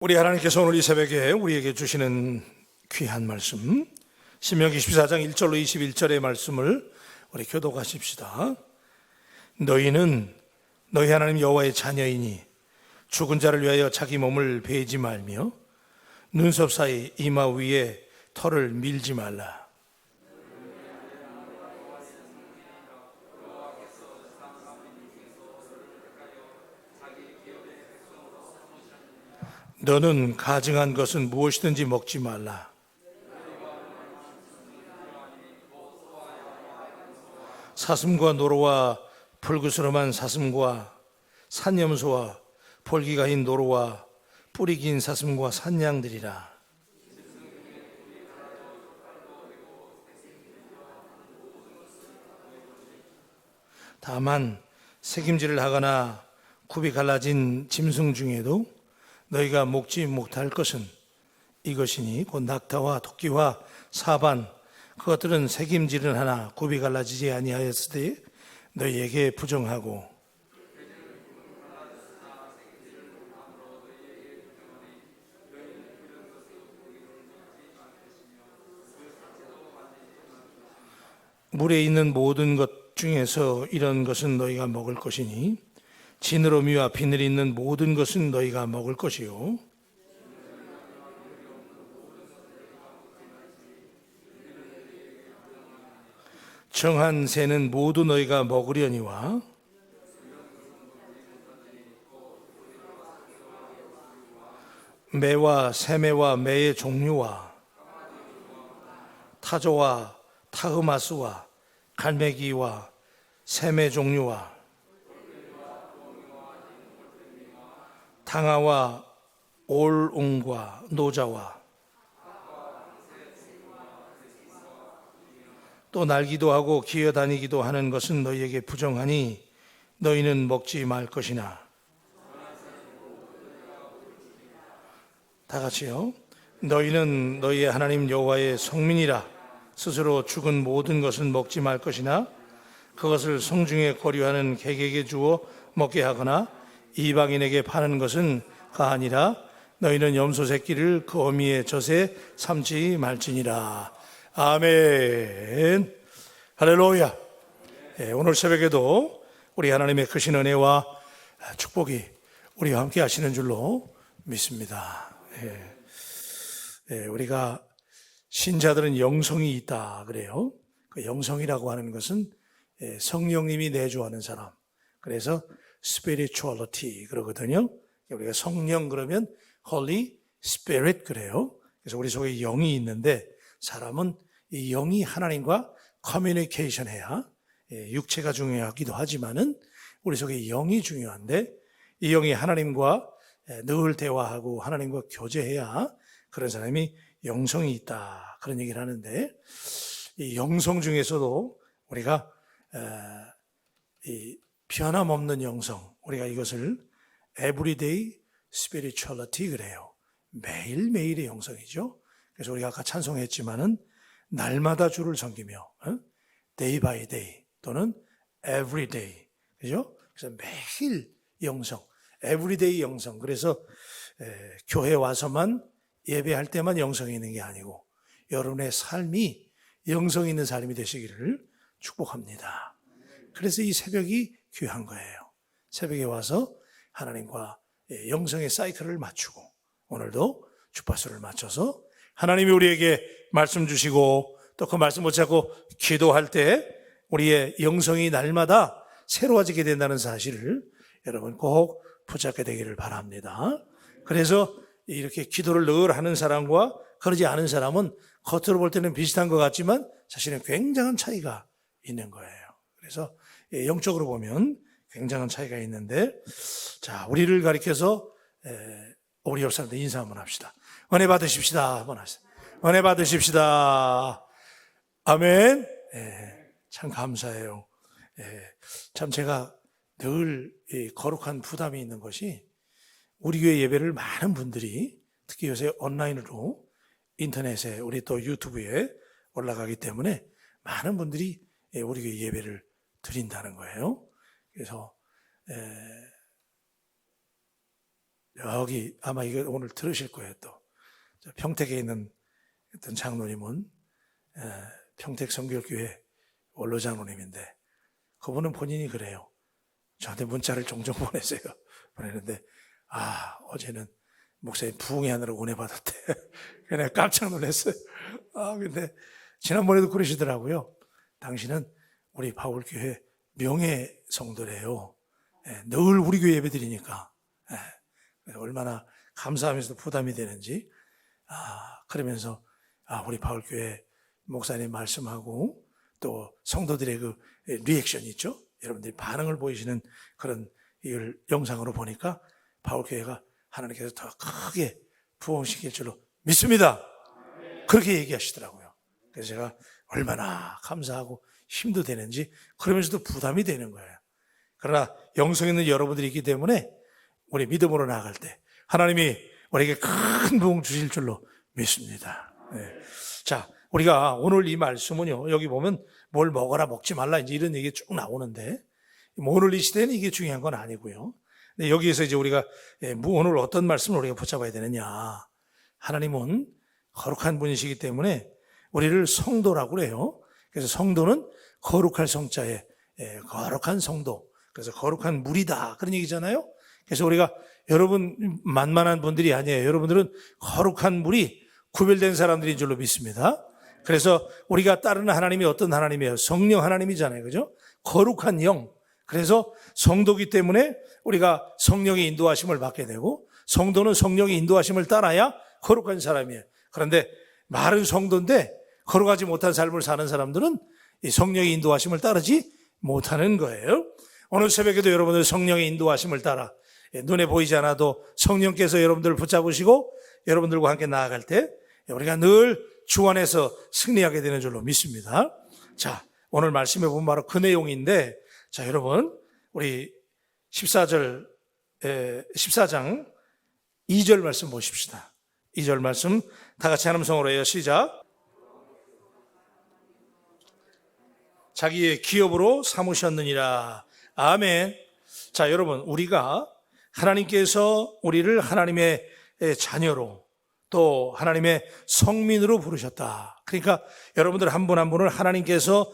우리 하나님께서 오늘 이 새벽에 우리에게 주시는 귀한 말씀, 신명기 14장 1절로 21절의 말씀을 우리 교독하십시다. 너희는 너희 하나님 여호와의 자녀이니 죽은 자를 위하여 자기 몸을 베지 말며 눈썹 사이 이마 위에 털을 밀지 말라. 너는 가증한 것은 무엇이든지 먹지 말라. 사슴과 노루와 불구스름한 사슴과 산염소와 볼기가 흰 노루와 뿌리 긴 사슴과 산양들이라. 다만 새김질을 하거나 굽이 갈라진 짐승 중에도 너희가 먹지 못할 것은 이것이니 곧 낙타와 토끼와 사반, 그것들은 새김질은 하나 굽이 갈라지지 아니하였을 때 너희에게 부정하고, 물에 있는 모든 것 중에서 이런 것은 너희가 먹을 것이니 지느러미와 비늘이 있는 모든 것은 너희가 먹을 것이요, 정한 새는 모두 너희가 먹으려니와 매와 새매와 매의 종류와 타조와 타흐마스와 갈매기와 새매 종류와 당아와 올웅과 노자와 또 날기도 하고 기어다니기도 하는 것은 너희에게 부정하니 너희는 먹지 말 것이나. 다 같이요. 너희는 너희의 하나님 여호와의 성민이라. 스스로 죽은 모든 것은 먹지 말 것이나 그것을 성중에 거류하는 객에게 주어 먹게 하거나 이방인에게 파는 것은 가하니라. 너희는 염소 새끼를 그 어미의 젖에 삼지 말지니라. 아멘. 할렐루야. 오늘 새벽에도 우리 하나님의 크신 은혜와 축복이 우리와 함께 하시는 줄로 믿습니다. 우리가 신자들은 영성이 있다 그래요. 그 영성이라고 하는 것은 성령님이 내주하는 사람, 그래서 spirituality 그러거든요. 우리가 성령 그러면 Holy Spirit 그래요. 그래서 우리 속에 영이 있는데 사람은 이 영이 하나님과 커뮤니케이션 해야, 육체가 중요하기도 하지만은 우리 속에 영이 중요한데 이 영이 하나님과 늘 대화하고 하나님과 교제해야 그런 사람이 영성이 있다 그런 얘기를 하는데, 이 영성 중에서도 우리가 이 변함없는 영성, 우리가 이것을 everyday spirituality 그래요. 매일매일의 영성이죠. 그래서 우리가 아까 찬송했지만은 날마다 주를 섬기며 day by day 또는 every day, 그죠? 그래서 매일 영성, everyday 영성. 그래서 교회 와서만 예배할 때만 영성이 있는 게 아니고 여러분의 삶이 영성 있는 삶이 되시기를 축복합니다. 그래서 이 새벽이 귀한 거예요. 새벽에 와서 하나님과 영성의 사이클을 맞추고 오늘도 주파수를 맞춰서 하나님이 우리에게 말씀 주시고 또 그 말씀 붙잡고 기도할 때 우리의 영성이 날마다 새로워지게 된다는 사실을 여러분 꼭 붙잡게 되기를 바랍니다. 그래서 이렇게 기도를 늘 하는 사람과 그러지 않은 사람은 겉으로 볼 때는 비슷한 것 같지만 사실은 굉장한 차이가 있는 거예요. 그래서 영적으로 보면 굉장한 차이가 있는데, 자, 우리를 가리켜서 우리 옆 사람들 인사 한번 합시다. 은혜 받으십시다 한번 하세요. 은혜 받으십시다. 아멘. 참 감사해요. 참 제가 늘 거룩한 부담이 있는 것이 우리 교회 예배를 많은 분들이 특히 요새 온라인으로 인터넷에 우리 또 유튜브에 올라가기 때문에 많은 분들이 우리 교회 예배를 드린다는 거예요. 그래서 여기 아마 이거 오늘 들으실 거예요. 또 평택에 있는 어떤 장로님은 평택 성결교회 원로 장로님인데 그분은 본인이 그래요. 저한테 문자를 종종 보내세요. 보내는데 어제는 목사님 부흥회하느라 은혜 받았대. 내가 깜짝 놀랐어요. 근데 지난번에도 그러시더라고요. 당신은 우리 바울교회 명예 성도래요. 늘 우리 교회 예배 드리니까. 얼마나 감사하면서도 부담이 되는지. 그러면서 우리 바울교회 목사님 말씀하고 또 성도들의 그 리액션 있죠. 여러분들이 반응을 보이시는 그런 이걸 영상으로 보니까 바울교회가 하나님께서 더 크게 부흥시킬 줄로 믿습니다. 그렇게 얘기하시더라고요. 그래서 제가 얼마나 감사하고 힘도 되는지 그러면서도 부담이 되는 거예요. 그러나 영성 있는 여러분들이 있기 때문에 우리 믿음으로 나아갈 때 하나님이 우리에게 큰 부흥 주실 줄로 믿습니다. 자, 우리가 오늘 이 말씀은요, 여기 보면 뭘 먹어라 먹지 말라 이제 이런 얘기 쭉 나오는데 오늘 이 시대는 이게 중요한 건 아니고요. 근데 여기에서 이제 우리가 오늘 어떤 말씀을 우리가 붙잡아야 되느냐. 하나님은 거룩한 분이시기 때문에 우리를 성도라고 그래요. 그래서 성도는 거룩할 성자에 거룩한 성도. 그래서 거룩한 물이다. 그런 얘기잖아요. 그래서 우리가 여러분 만만한 분들이 아니에요. 여러분들은 거룩한 물이 구별된 사람들인 줄로 믿습니다. 그래서 우리가 따르는 하나님이 어떤 하나님이에요? 성령 하나님이잖아요. 그죠? 거룩한 영. 그래서 성도기 때문에 우리가 성령의 인도하심을 받게 되고 성도는 성령의 인도하심을 따라야 거룩한 사람이에요. 그런데 말은 성도인데 거룩하지 못한 삶을 사는 사람들은 이 성령의 인도하심을 따르지 못하는 거예요. 오늘 새벽에도 여러분들 성령의 인도하심을 따라 눈에 보이지 않아도 성령께서 여러분들을 붙잡으시고 여러분들과 함께 나아갈 때 우리가 늘 주 안에서 승리하게 되는 줄로 믿습니다. 자, 오늘 말씀해 보면 바로 그 내용인데, 자, 여러분, 우리 14장 2절 말씀 보십시다. 2절 말씀 다 같이 한 음성으로 해요. 시작. 자기의 기업으로 삼으셨느니라. 아멘. 자, 여러분, 우리가 하나님께서 우리를 하나님의 자녀로 또 하나님의 성민으로 부르셨다. 그러니까 여러분들 한 분 한 분을 하나님께서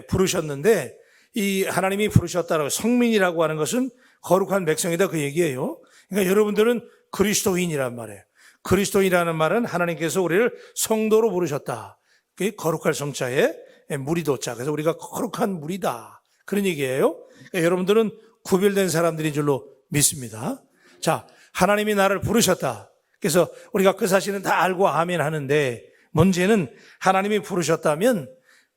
부르셨는데 이 하나님이 부르셨다라고 성민이라고 하는 것은 거룩한 백성이다 그 얘기예요. 그러니까 여러분들은 그리스도인이란 말이에요. 그리스도인이라는 말은 하나님께서 우리를 성도로 부르셨다. 그게 거룩할 성자에 무리도자. 그래서 우리가 거룩한 무리다. 그런 얘기예요. 그러니까 여러분들은 구별된 사람들인 줄로 믿습니다. 자, 하나님이 나를 부르셨다. 그래서 우리가 그 사실은 다 알고 아멘 하는데 문제는 하나님이 부르셨다면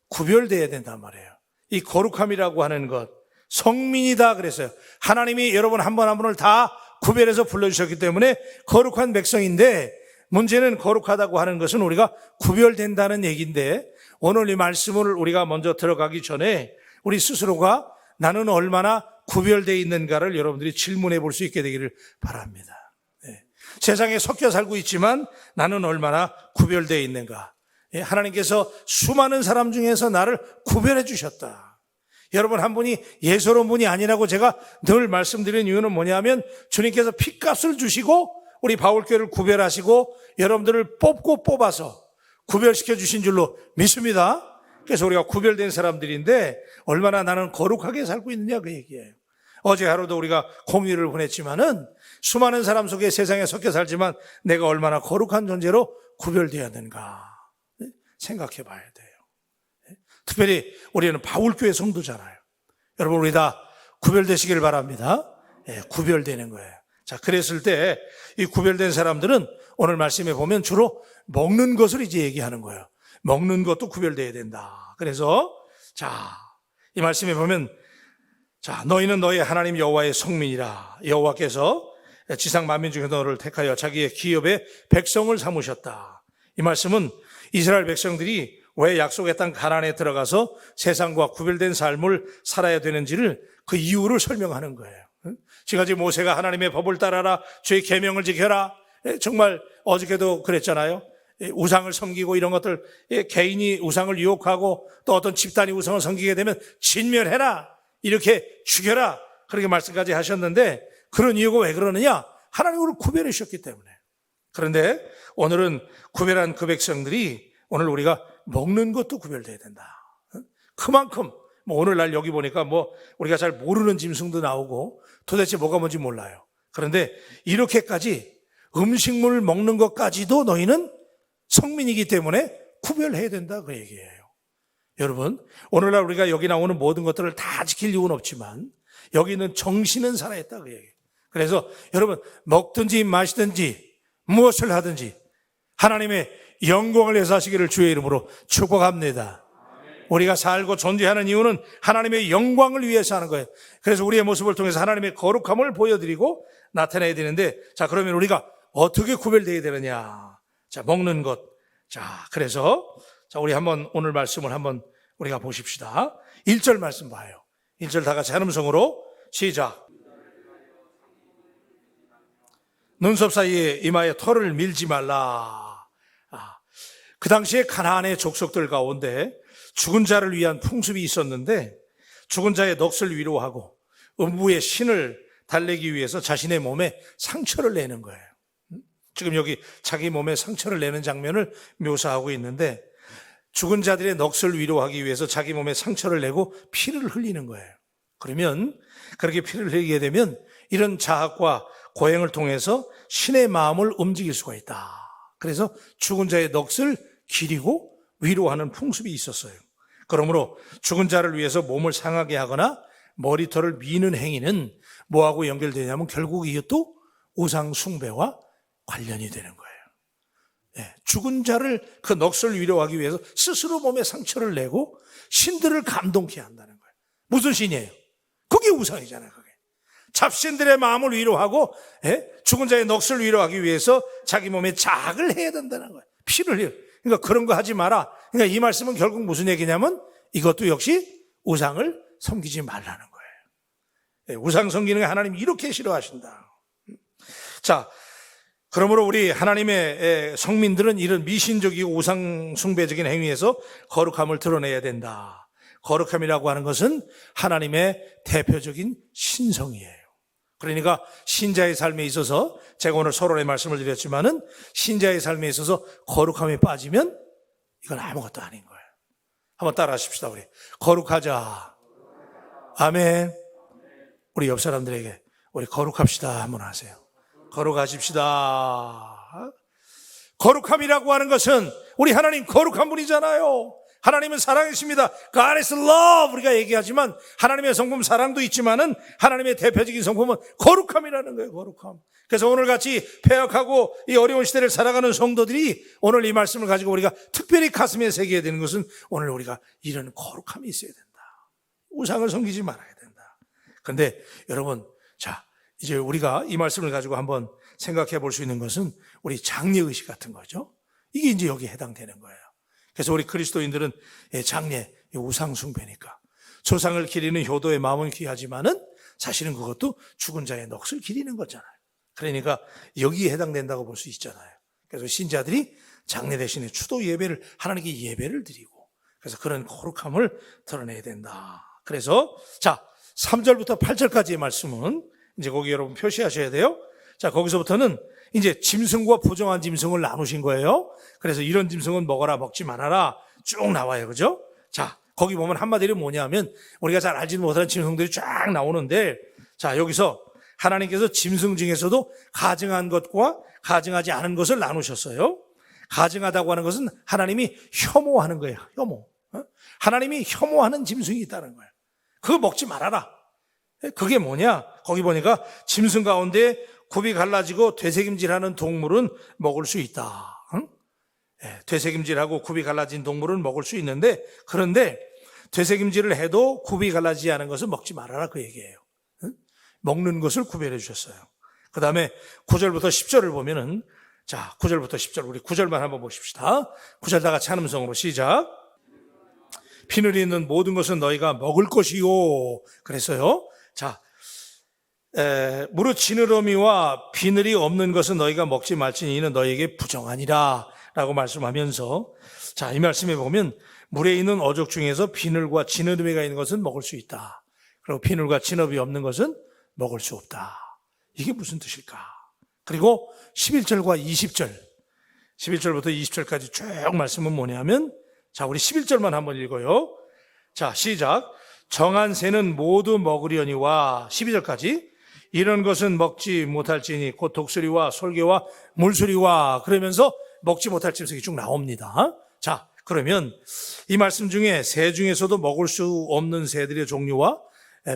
구별되어야 된단 말이에요. 이 거룩함이라고 하는 것, 성민이다 그랬어요. 하나님이 여러분 한 분 한 분을 다 구별해서 불러주셨기 때문에 거룩한 백성인데 문제는 거룩하다고 하는 것은 우리가 구별된다는 얘기인데 오늘 이 말씀을 우리가 먼저 들어가기 전에 우리 스스로가 나는 얼마나 구별되어 있는가를 여러분들이 질문해 볼 수 있게 되기를 바랍니다. 세상에 섞여 살고 있지만 나는 얼마나 구별되어 있는가. 하나님께서 수많은 사람 중에서 나를 구별해 주셨다. 여러분 한 분이 예사로운 분이 아니라고 제가 늘 말씀드리는 이유는 뭐냐면 주님께서 핏값을 주시고 우리 바울교회를 구별하시고 여러분들을 뽑고 뽑아서 구별시켜 주신 줄로 믿습니다. 그래서 우리가 구별된 사람들인데 얼마나 나는 거룩하게 살고 있느냐 그 얘기예요. 어제 하루도 우리가 공휴일을 보냈지만은 수많은 사람 속에 세상에 섞여 살지만 내가 얼마나 거룩한 존재로 구별되어야 되는가 생각해 봐야 돼요. 특별히 우리는 바울교회 성도잖아요. 여러분 우리 다 구별되시길 바랍니다. 구별되는 거예요. 자, 그랬을 때 이 구별된 사람들은 오늘 말씀에 보면 주로 먹는 것을 이제 얘기하는 거예요. 먹는 것도 구별되어야 된다. 그래서 자, 이 말씀에 보면 자, 너희는 너희 하나님 여호와의 성민이라. 여호와께서 지상 만민 중에 너를 택하여 자기의 기업의 백성을 삼으셨다. 이 말씀은 이스라엘 백성들이 왜 약속의 땅 가나안에 들어가서 세상과 구별된 삶을 살아야 되는지를 그 이유를 설명하는 거예요. 지금까지 모세가 하나님의 법을 따라라, 주의 계명을 지켜라. 정말 어저께도 그랬잖아요. 우상을 섬기고 이런 것들, 개인이 우상을 유혹하고 또 어떤 집단이 우상을 섬기게 되면 진멸해라, 이렇게 죽여라, 그렇게 말씀까지 하셨는데 그런 이유가 왜 그러느냐? 하나님으로 구별해 주셨기 때문에. 그런데 오늘은 구별한 그 백성들이 오늘 우리가 먹는 것도 구별돼야 된다. 그만큼 오늘날 여기 보니까 우리가 잘 모르는 짐승도 나오고 도대체 뭐가 뭔지 몰라요. 그런데 이렇게까지 음식물 먹는 것까지도 너희는 성민이기 때문에 구별해야 된다 그 얘기예요. 여러분, 오늘날 우리가 여기 나오는 모든 것들을 다 지킬 이유는 없지만 여기 있는 정신은 살아있다 그 얘기예요. 그래서 여러분, 먹든지 마시든지 무엇을 하든지 하나님의 영광을 위해서 하시기를 주의 이름으로 축복합니다. 우리가 살고 존재하는 이유는 하나님의 영광을 위해서 하는 거예요. 그래서 우리의 모습을 통해서 하나님의 거룩함을 보여드리고 나타내야 되는데, 자, 그러면 우리가 어떻게 구별되어야 되느냐? 자, 먹는 것. 자, 그래서 자, 우리 한번 오늘 말씀을 한번 우리가 보십시다. 1절 말씀 봐요. 1절 다 같이 한 음성으로 시작. 눈썹 사이에 이마에 털을 밀지 말라. 그 당시에 가나안의 족속들 가운데 죽은 자를 위한 풍습이 있었는데 죽은 자의 넋을 위로하고 음부의 신을 달래기 위해서 자신의 몸에 상처를 내는 거예요. 지금 여기 자기 몸에 상처를 내는 장면을 묘사하고 있는데 죽은 자들의 넋을 위로하기 위해서 자기 몸에 상처를 내고 피를 흘리는 거예요. 그러면 그렇게 피를 흘리게 되면 이런 자학과 고행을 통해서 신의 마음을 움직일 수가 있다. 그래서 죽은 자의 넋을 기리고 위로하는 풍습이 있었어요. 그러므로 죽은 자를 위해서 몸을 상하게 하거나 머리털을 미는 행위는 뭐하고 연결되냐면 결국 이것도 우상 숭배와 관련이 되는 거예요. 죽은 자를 그 넋을 위로하기 위해서 스스로 몸에 상처를 내고 신들을 감동케 한다는 거예요. 무슨 신이에요? 그게 우상이잖아요. 그게 잡신들의 마음을 위로하고 죽은 자의 넋을 위로하기 위해서 자기 몸에 자학을 해야 된다는 거예요. 피를 흘려. 그러니까 그런 거 하지 마라. 그러니까 이 말씀은 결국 무슨 얘기냐면 이것도 역시 우상을 섬기지 말라는 거예요. 우상 섬기는 거 하나님 이렇게 싫어하신다. 자, 그러므로 우리 하나님의 성민들은 이런 미신적이고 우상 숭배적인 행위에서 거룩함을 드러내야 된다. 거룩함이라고 하는 것은 하나님의 대표적인 신성이에요. 그러니까 신자의 삶에 있어서 제가 오늘 서론의 말씀을 드렸지만은 신자의 삶에 있어서 거룩함에 빠지면 이건 아무것도 아닌 거예요. 한번 따라 하십시다. 우리 거룩하자. 아멘. 우리 옆 사람들에게 우리 거룩합시다 한번 하세요. 거룩하십시다. 거룩함이라고 하는 것은 우리 하나님 거룩한 분이잖아요. 하나님은 사랑이십니다. God is love 우리가 얘기하지만 하나님의 성품 사랑도 있지만은 하나님의 대표적인 성품은 거룩함이라는 거예요. 거룩함. 그래서 오늘 같이 폐역하고 이 어려운 시대를 살아가는 성도들이 오늘 이 말씀을 가지고 우리가 특별히 가슴에 새겨야 되는 것은 오늘 우리가 이런 거룩함이 있어야 된다. 우상을 섬기지 말아야 된다. 그런데 여러분, 자, 이제 우리가 이 말씀을 가지고 한번 생각해 볼 수 있는 것은 우리 장례의식 같은 거죠. 이게 이제 여기에 해당되는 거예요. 그래서 우리 그리스도인들은 장례, 우상숭배니까 조상을 기리는 효도의 마음은 귀하지만은 사실은 그것도 죽은 자의 넋을 기리는 거잖아요. 그러니까 여기에 해당된다고 볼 수 있잖아요. 그래서 신자들이 장례 대신에 추도 예배를 하나님께 예배를 드리고 그래서 그런 거룩함을 드러내야 된다. 그래서 자, 3절부터 8절까지의 말씀은 이제 거기 여러분 표시하셔야 돼요. 자, 거기서부터는 이제 짐승과 부정한 짐승을 나누신 거예요. 그래서 이런 짐승은 먹어라, 먹지 말아라 쭉 나와요. 그죠? 자, 거기 보면 한마디로 뭐냐면 우리가 잘 알지는 못하는 짐승들이 쫙 나오는데 자, 여기서 하나님께서 짐승 중에서도 가증한 것과 가증하지 않은 것을 나누셨어요. 가증하다고 하는 것은 하나님이 혐오하는 거예요. 혐오. 하나님이 혐오하는 짐승이 있다는 거예요. 그거 먹지 말아라. 그게 뭐냐? 거기 보니까 짐승 가운데 굽이 갈라지고 되새김질하는 동물은 먹을 수 있다. 되새김질하고 굽이 갈라진 동물은 먹을 수 있는데 그런데 되새김질을 해도 굽이 갈라지지 않은 것은 먹지 말아라 그 얘기예요. 먹는 것을 구별해 주셨어요. 그 다음에 9절부터 10절을 보면은 자, 9절부터 10절 우리 9절만 한번 보십시다. 9절 다 같이 한 음성으로 시작. 비늘이 있는 모든 것은 너희가 먹을 것이요. 그래서요. 자, 무릇 지느러미와 비늘이 없는 것은 너희가 먹지 말지니 이는 너희에게 부정하니라 라고 말씀하면서 자, 이 말씀에 보면 물에 있는 어족 중에서 비늘과 지느러미가 있는 것은 먹을 수 있다. 그리고 비늘과 진업이 없는 것은 먹을 수 없다. 이게 무슨 뜻일까? 그리고 11절과 20절, 11절부터 20절까지 쭉 말씀은 뭐냐면, 자, 우리 11절만 한번 읽어요. 자, 시작. 정한 새는 모두 먹으려니와 12절까지 이런 것은 먹지 못할지니 곧 독수리와 솔개와 물수리와, 그러면서 먹지 못할 짐승이 쭉 나옵니다. 자, 그러면 이 말씀 중에 새 중에서도 먹을 수 없는 새들의 종류와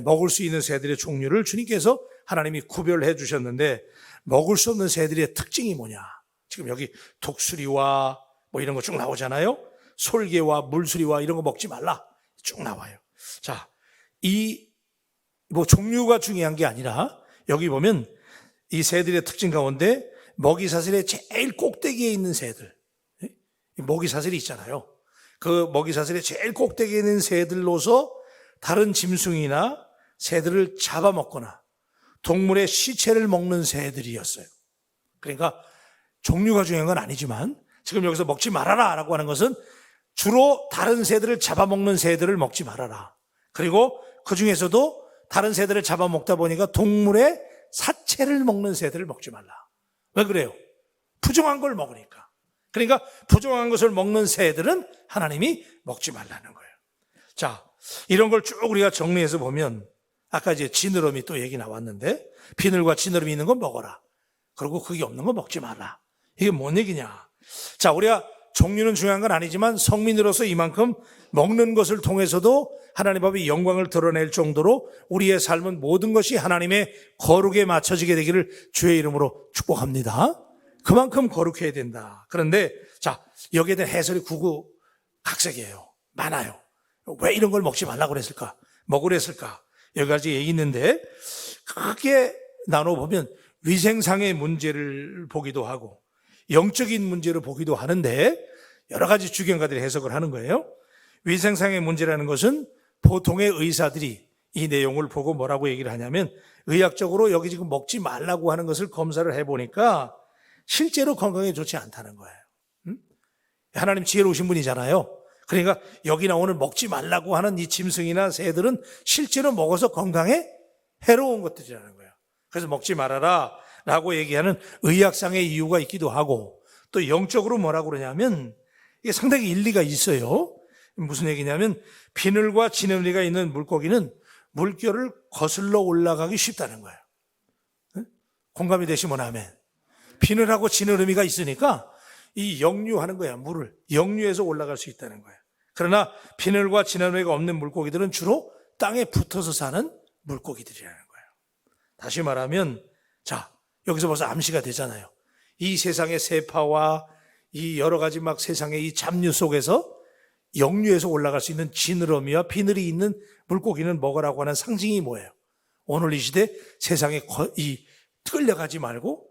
먹을 수 있는 새들의 종류를 주님께서 하나님이 구별해 주셨는데, 먹을 수 없는 새들의 특징이 뭐냐? 지금 여기 독수리와 뭐 이런 거 쭉 나오잖아요. 솔개와 물수리와 이런 거 먹지 말라 쭉 나와요. 자, 이 뭐 종류가 중요한 게 아니라 여기 보면 이 새들의 특징 가운데 먹이사슬의 제일 꼭대기에 있는 새들, 먹이사슬이 있잖아요. 그 먹이사슬의 제일 꼭대기에 있는 새들로서 다른 짐승이나 새들을 잡아먹거나 동물의 시체를 먹는 새들이었어요. 그러니까 종류가 중요한 건 아니지만 지금 여기서 먹지 말아라 라고 하는 것은 주로 다른 새들을 잡아먹는 새들을 먹지 말아라. 그리고 그 중에서도 다른 새들을 잡아먹다 보니까 동물의 사체를 먹는 새들을 먹지 말라. 왜 그래요? 부정한 걸 먹으니까. 그러니까 부정한 것을 먹는 새들은 하나님이 먹지 말라는 거예요. 자, 이런 걸 쭉 우리가 정리해서 보면 아까 이제 지느러미 또 얘기 나왔는데, 비늘과 지느러미 있는 건 먹어라. 그리고 그게 없는 건 먹지 말라. 이게 뭔 얘기냐? 자, 우리가 종류는 중요한 건 아니지만 성민으로서 이만큼 먹는 것을 통해서도 하나님 앞에 영광을 드러낼 정도로 우리의 삶은 모든 것이 하나님의 거룩에 맞춰지게 되기를 주의 이름으로 축복합니다. 그만큼 거룩해야 된다. 그런데 자, 여기에 대한 해설이 구구각색이에요. 많아요. 왜 이런 걸 먹지 말라고 그랬을까? 먹으랬을까? 여러 가지 얘기 있는데, 크게 나눠보면 위생상의 문제를 보기도 하고 영적인 문제를 보기도 하는데, 여러 가지 주경가들이 해석을 하는 거예요. 위생상의 문제라는 것은 보통의 의사들이 이 내용을 보고 뭐라고 얘기를 하냐면, 의학적으로 여기 지금 먹지 말라고 하는 것을 검사를 해보니까 실제로 건강에 좋지 않다는 거예요. 하나님 지혜로우신 분이잖아요. 그러니까 여기 나오는 먹지 말라고 하는 이 짐승이나 새들은 실제로 먹어서 건강에 해로운 것들이라는 거예요. 그래서 먹지 말아라 라고 얘기하는 의학상의 이유가 있기도 하고, 또 영적으로 뭐라고 그러냐면 이게 상당히 일리가 있어요. 무슨 얘기냐면 비늘과 지느러미가 있는 물고기는 물결을 거슬러 올라가기 쉽다는 거예요. 공감이 되시면 아멘. 비늘하고 지느러미가 있으니까 이 역류하는 거야. 물을 역류해서 올라갈 수 있다는 거예요. 그러나 비늘과 지느러미가 없는 물고기들은 주로 땅에 붙어서 사는 물고기들이라는 거예요. 다시 말하면, 자, 여기서 벌써 암시가 되잖아요. 이 세상의 세파와 이 여러 가지 막 세상의 이 잡류 속에서 역류해서 올라갈 수 있는 지느러미와 비늘이 있는 물고기는 먹으라고 하는 상징이 뭐예요? 오늘 이 시대 세상에 끌려가지 말고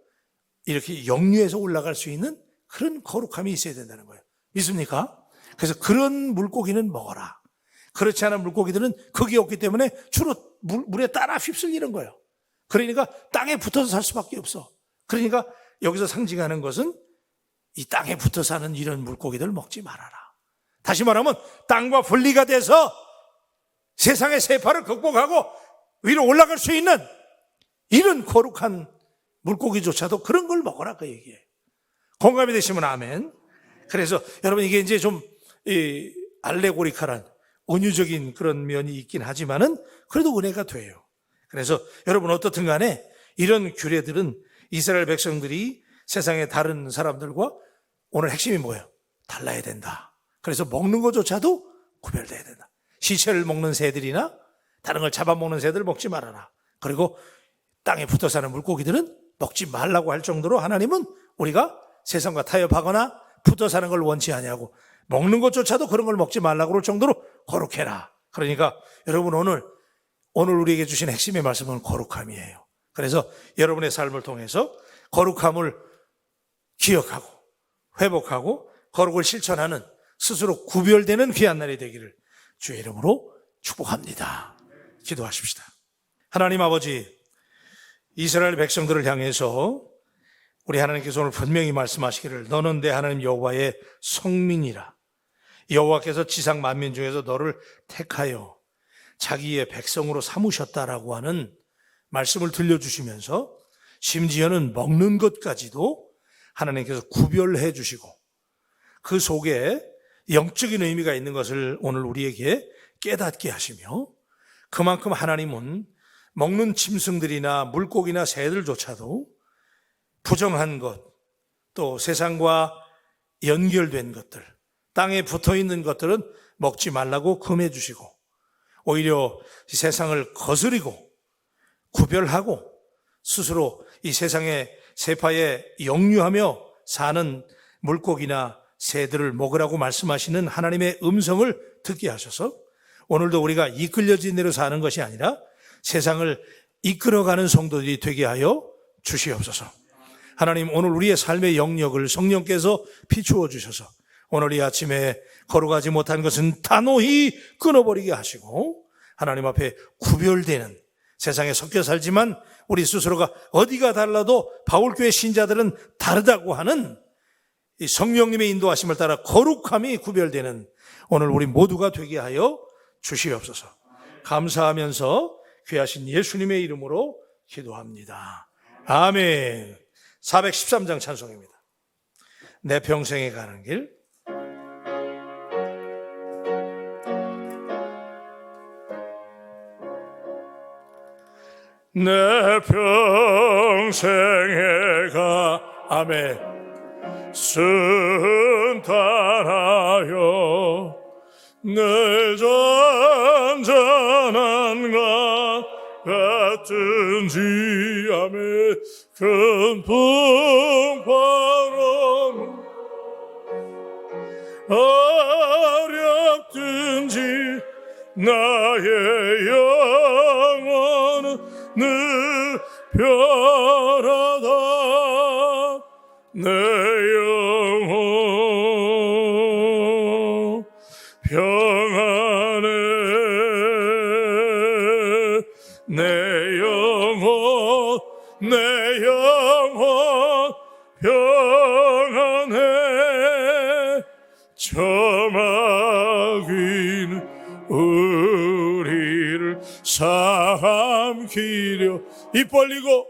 이렇게 역류해서 올라갈 수 있는 그런 거룩함이 있어야 된다는 거예요. 믿습니까? 그래서 그런 물고기는 먹어라. 그렇지 않은 물고기들은 그게 없기 때문에 주로 물에 따라 휩쓸리는 거예요. 그러니까 땅에 붙어서 살 수밖에 없어. 그러니까 여기서 상징하는 것은 이 땅에 붙어 사는 이런 물고기들 먹지 말아라. 다시 말하면 땅과 분리가 돼서 세상의 세파를 극복하고 위로 올라갈 수 있는 이런 거룩한 물고기조차도 그런 걸 먹어라, 그 얘기예요. 공감이 되시면 아멘. 그래서 여러분, 이게 이제 좀 알레고리칼한 은유적인 그런 면이 있긴 하지만은 그래도 은혜가 돼요. 그래서 여러분 어떻든 간에 이런 규례들은 이스라엘 백성들이 세상의 다른 사람들과 오늘 핵심이 뭐예요? 달라야 된다. 그래서 먹는 것조차도 구별돼야 된다. 시체를 먹는 새들이나 다른 걸 잡아먹는 새들 먹지 말아라. 그리고 땅에 붙어 사는 물고기들은 먹지 말라고 할 정도로 하나님은 우리가 세상과 타협하거나 붙어 사는 걸 원치 아니하고 먹는 것조차도 그런 걸 먹지 말라고 할 정도로 거룩해라. 그러니까 여러분 오늘 우리에게 주신 핵심의 말씀은 거룩함이에요. 그래서 여러분의 삶을 통해서 거룩함을 기억하고 회복하고 거룩을 실천하는 스스로 구별되는 귀한 날이 되기를 주의 이름으로 축복합니다. 기도하십시다. 하나님 아버지, 이스라엘 백성들을 향해서 우리 하나님께서 오늘 분명히 말씀하시기를 너는 내 하나님 여호와의 성민이라. 여호와께서 지상 만민 중에서 너를 택하여 자기의 백성으로 삼으셨다라고 하는 말씀을 들려주시면서 심지어는 먹는 것까지도 하나님께서 구별해 주시고 그 속에 영적인 의미가 있는 것을 오늘 우리에게 깨닫게 하시며, 그만큼 하나님은 먹는 짐승들이나 물고기나 새들조차도 부정한 것, 또 세상과 연결된 것들, 땅에 붙어있는 것들은 먹지 말라고 금해 주시고, 오히려 이 세상을 거스리고 구별하고 스스로 이 세상의 세파에 역류하며 사는 물고기나 새들을 먹으라고 말씀하시는 하나님의 음성을 듣게 하셔서 오늘도 우리가 이끌려진 대로 사는 것이 아니라 세상을 이끌어가는 성도들이 되게 하여 주시옵소서. 하나님, 오늘 우리의 삶의 영역을 성령께서 비추어 주셔서 오늘 이 아침에 걸어가지 못한 것은 단호히 끊어버리게 하시고, 하나님 앞에 구별되는, 세상에 섞여 살지만 우리 스스로가 어디가 달라도 바울교회 신자들은 다르다고 하는 이 성령님의 인도하심을 따라 거룩함이 구별되는 오늘 우리 모두가 되게 하여 주시옵소서. 감사하면서 귀하신 예수님의 이름으로 기도합니다. 아멘. 413장 찬송입니다. 내 평생에 가는 길. 내 평생에 가, 아멘. 순탄하여 내 잔잔한 것 같은지, 아멘. 큰 풍파로 어렵든지 나의 영혼은 늘 편하다. 내 영혼 평안해. 내 영혼, 내 영혼 평안해. 저 마귀는 우리를 삼키려 입 벌리고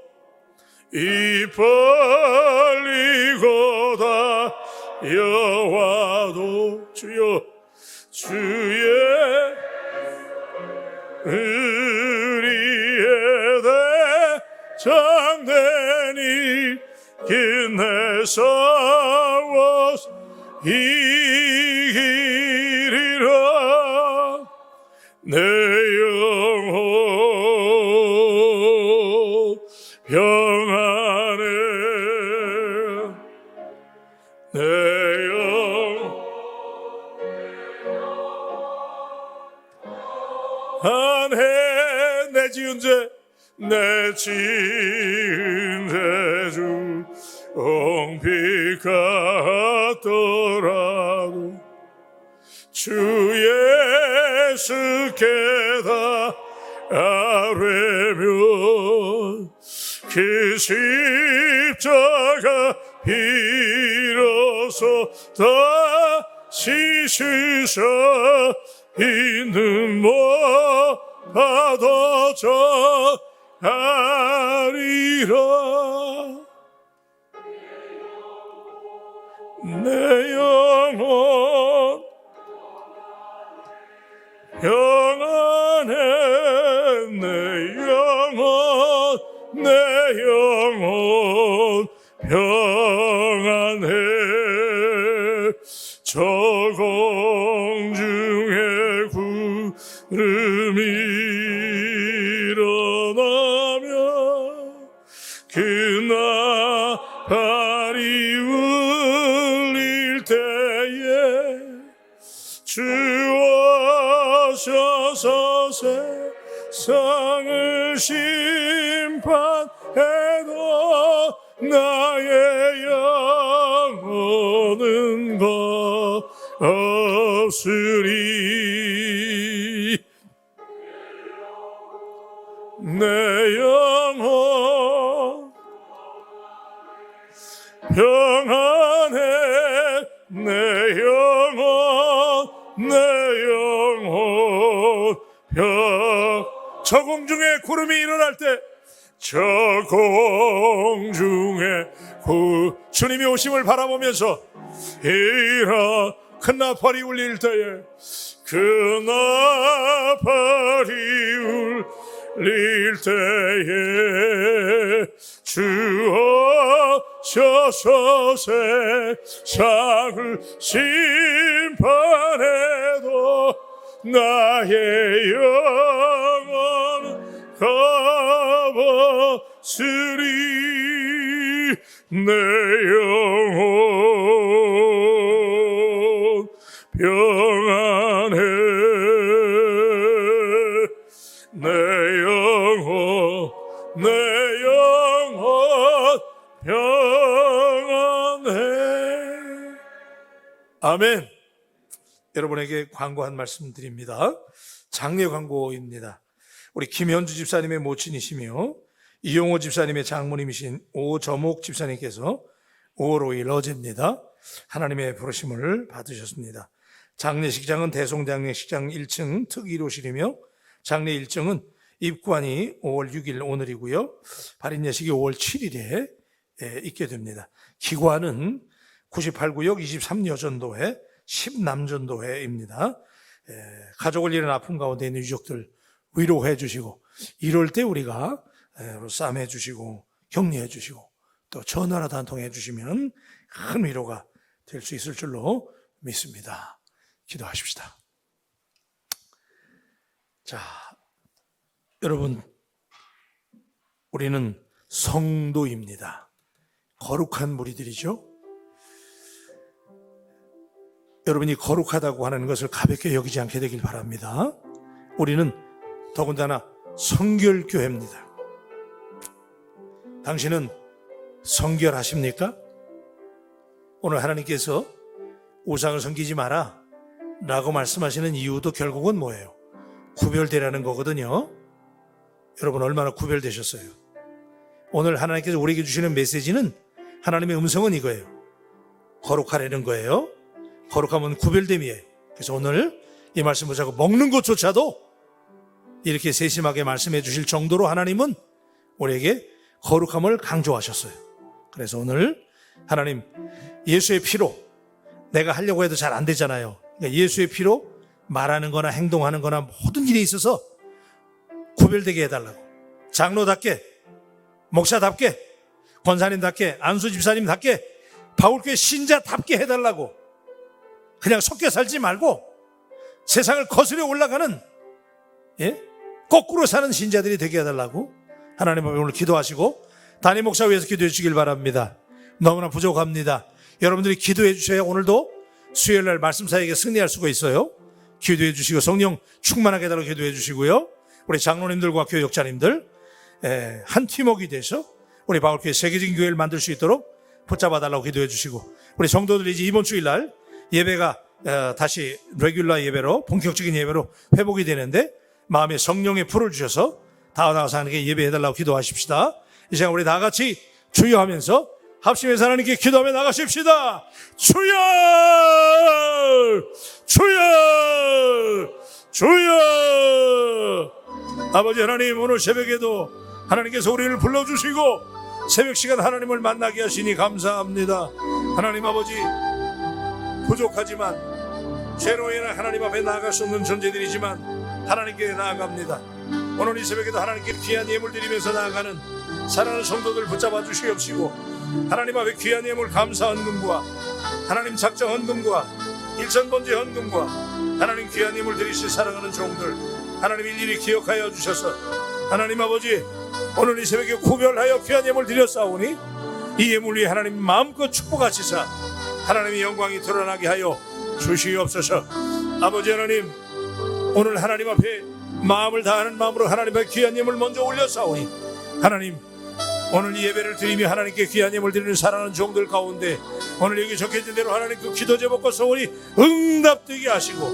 여와도 주여 주의 의리에 대장되니 힘내 싸워서 이기리라. 내 영혼 평안해. 내 영혼 안해. 내 지은 죄, 내 지은 죄 중 옹피 같더라도 주 예수께 다 아뢰면 그 십자가 비로소 다시 주셔 있는 뭐가 더 하리라. 내 영혼 평안해. 내 영혼, 내 영혼 평안해. 저 공중에 구름이 일어나며 그 나팔이 울릴 때에 주 오셔서 세상을 심판해도 나의 영혼은 없으리. 내 영혼 평안해. 내 영혼, 내 영혼 저 공중에 구름이 일어날 때 저 공중에 주님이 오심을 바라보면서 이라 큰 나팔이 울릴 때에 그 나팔이 울릴 때에 주어셔서 세상을 심판해도 나의 영혼은 값없으리. 내 영혼 평안해. 내 영혼 평안해. 아멘. 여러분에게 광고 한 말씀 드립니다. 장례 광고입니다. 우리 김현주 집사님의 모친이시며 이용호 집사님의 장모님이신 오저목 집사님께서 5월 5일 어제입니다. 하나님의 부르심을 받으셨습니다. 장례식장은 대송장례식장 1층 특1호실이며 장례 일정은 입관이 5월 6일 오늘이고요. 발인예식이 5월 7일에 있게 됩니다. 기관은 98구역 23여전도회 10남전도회입니다. 가족을 잃은 아픔 가운데 있는 유족들 위로해 주시고, 이럴 때 우리가 쌈해 주시고 격려해 주시고 또 전화라도 한 통 해 주시면 큰 위로가 될 수 있을 줄로 믿습니다. 기도하십시다. 자, 여러분, 우리는 성도입니다. 거룩한 무리들이죠. 여러분이 거룩하다고 하는 것을 가볍게 여기지 않게 되길 바랍니다. 우리는 더군다나 성결교회입니다. 당신은 성결하십니까? 오늘 하나님께서 우상을 섬기지 마라 라고 말씀하시는 이유도 결국은 뭐예요? 구별되라는 거거든요. 여러분, 얼마나 구별되셨어요? 오늘 하나님께서 우리에게 주시는 메시지는, 하나님의 음성은 이거예요. 거룩하라는 거예요. 거룩하면 구별됨이에요. 그래서 오늘 이 말씀을 자꾸 먹는 것조차도 이렇게 세심하게 말씀해 주실 정도로 하나님은 우리에게 거룩함을 강조하셨어요. 그래서 오늘 하나님, 예수의 피로, 내가 하려고 해도 잘 안 되잖아요. 그러니까 예수의 피로 말하는 거나 행동하는 거나 모든 일에 있어서 구별되게 해달라고, 장로답게, 목사답게, 권사님답게, 안수 집사님답게, 바울교회 신자답게 해달라고, 그냥 섞여 살지 말고 세상을 거스려 올라가는, 거꾸로 사는 신자들이 되게 해달라고 하나님 앞에 오늘 기도하시고, 담임 목사 위해서 기도해 주시길 바랍니다. 너무나 부족합니다. 여러분들이 기도해 주셔야 오늘도 수요일날 말씀사역에 승리할 수가 있어요. 기도해 주시고 성령 충만하게 해달라고 기도해 주시고요. 우리 장로님들과 교역자님들 한 팀워크가 돼서 우리 바울교회 세계적인 교회를 만들 수 있도록 붙잡아 달라고 기도해 주시고, 우리 성도들이 이제 이번 주일날 예배가 다시 레귤러 예배로, 본격적인 예배로 회복이 되는데 마음에 성령의 불을 주셔서 다 나가서 하나님께 예배해달라고 기도하십시다. 이 시간 우리 다 같이 주여 하면서 합심해서 하나님께 기도하며 나가십시다. 주여! 주여! 주여! 아버지 하나님, 오늘 새벽에도 하나님께서 우리를 불러주시고 새벽 시간 하나님을 만나게 하시니 감사합니다. 하나님 아버지, 부족하지만 죄로 인해 하나님 앞에 나아갈 수 없는 존재들이지만 하나님께 나아갑니다. 오늘 이 새벽에도 하나님께 귀한 예물 드리면서 나아가는 사랑하는 성도들 붙잡아 주시옵시고, 하나님 앞에 귀한 예물 감사 헌금과 하나님 작정 헌금과 일천번제 헌금과 하나님 귀한 예물 드리실 사랑하는 종들 하나님 일일이 기억하여 주셔서, 하나님 아버지, 오늘 이 새벽에 구별하여 귀한 예물 드렸사오니 이 예물 위에 하나님 마음껏 축복하시사 하나님의 영광이 드러나게 하여 주시옵소서. 아버지 하나님, 오늘 하나님 앞에 마음을 다하는 마음으로 하나님 앞에 귀한 예물 먼저 올렸사오니, 하나님 오늘 이 예배를 드리며 하나님께 귀한 예물 드리는 사랑하는 종들 가운데 오늘 여기 적혀진 대로 하나님 그 기도 제목과 소원이 응답되게 하시고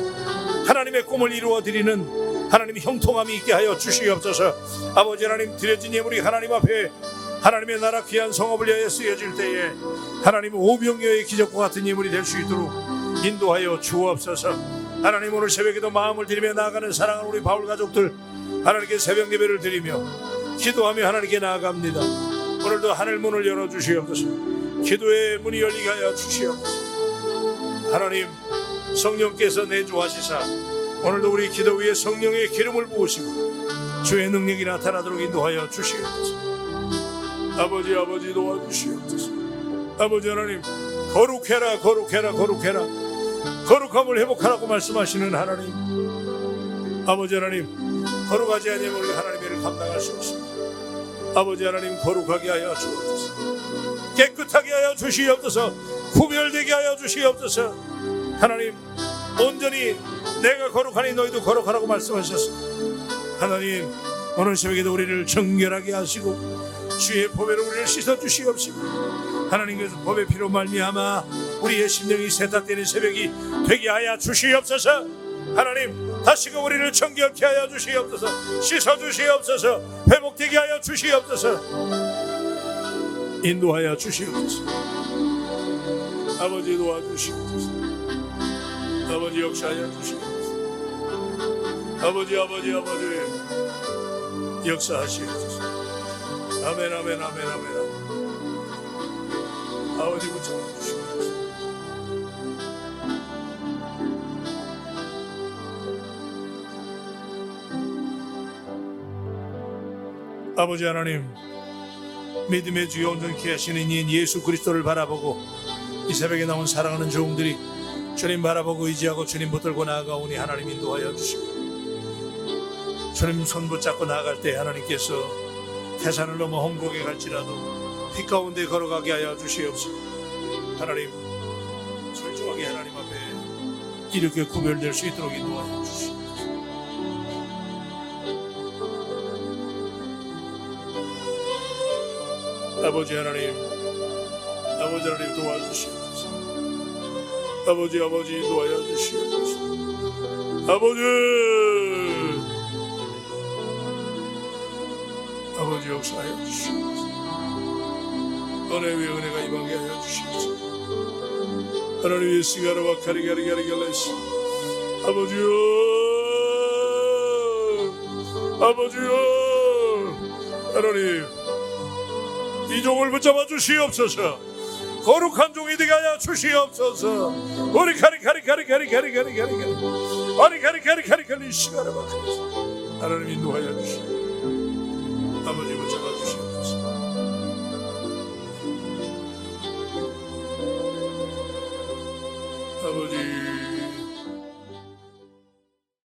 하나님의 꿈을 이루어 드리는 하나님의 형통함이 있게 하여 주시옵소서. 아버지 하나님, 드려진 예물이 하나님 앞에 하나님의 나라 귀한 성업을 위하여 쓰여질 때에 하나님 오병이어의 기적과 같은 예물이 될 수 있도록 인도하여 주옵소서. 하나님, 오늘 새벽에도 마음을 드리며 나아가는 사랑하는 우리 바울 가족들 하나님께 새벽 예배를 드리며 기도하며 하나님께 나아갑니다. 오늘도 하늘 문을 열어주시옵소서. 기도의 문이 열리게 하여 주시옵소서. 하나님, 성령께서 내주하시사 오늘도 우리 기도 위에 성령의 기름을 부으시고 주의 능력이 나타나도록 인도하여 주시옵소서. 아버지 도와주시옵소서. 아버지 하나님, 거룩해라 거룩함을 회복하라고 말씀하시는 하나님, 아버지 하나님, 거룩하지 아니하면 우리 하나님의 일을 감당할 수 없습니다. 아버지 하나님, 거룩하게 하여 주옵소서. 깨끗하게 하여 주시옵소서. 구별되게 하여 주시옵소서. 하나님, 온전히 내가 거룩하니 너희도 거룩하라고 말씀하셨습니다. 하나님, 오늘 새벽에도 우리를 정결하게 하시고 주의 보배로 우리를 씻어주시옵시고, 하나님께서 보배 피로 말미암아 우리의 심령이 세탁되는 새벽이 되게 하여 주시옵소서. 하나님, 다시금 우리를 정결케 하여 주시옵소서. 씻어주시옵소서. 회복되게 하여 주시옵소서. 인도하여 주시옵소서. 아버지 도와주시옵소서. 아버지 역사하여 주시옵소서. 아버지 역사하시옵소서. 아멘. 아버지 붙잡아 주시옵소서. 아버지 하나님, 믿음의 주여 온전케 하시는 이인 예수 그리스도를 바라보고 이 새벽에 나온 사랑하는 종들이 주님 바라보고 의지하고 주님 붙들고 나아가오니 하나님 인도하여 주시고, 주님 손 붙잡고 나아갈 때 하나님께서 태산을 넘어 홍곡에 갈지라도 빛 가운데 걸어가게 하여 주시옵소서. 하나님, 철저하게 하나님 앞에 이렇게 구별될 수 있도록 인도하여 주시옵소서. 아버지 하나님 도와주시옵소서. 아버지 도와여 주시옵소서. 아버지 역사하여 주시옵소서. 은혜 위에 은혜가 임하게 하여 주시옵소서. 하나님 예수가라와 가리가리가리갈레시 아버지요 하나님, 이 종을 붙잡아 주시옵소서. 거룩한 종이 되게 하여 주시옵소서. 우리 가리가리가리가리가리가리 시가라와 하나님 인도하여 주시옵소서. 아버지 붙잡아 주시옵소서.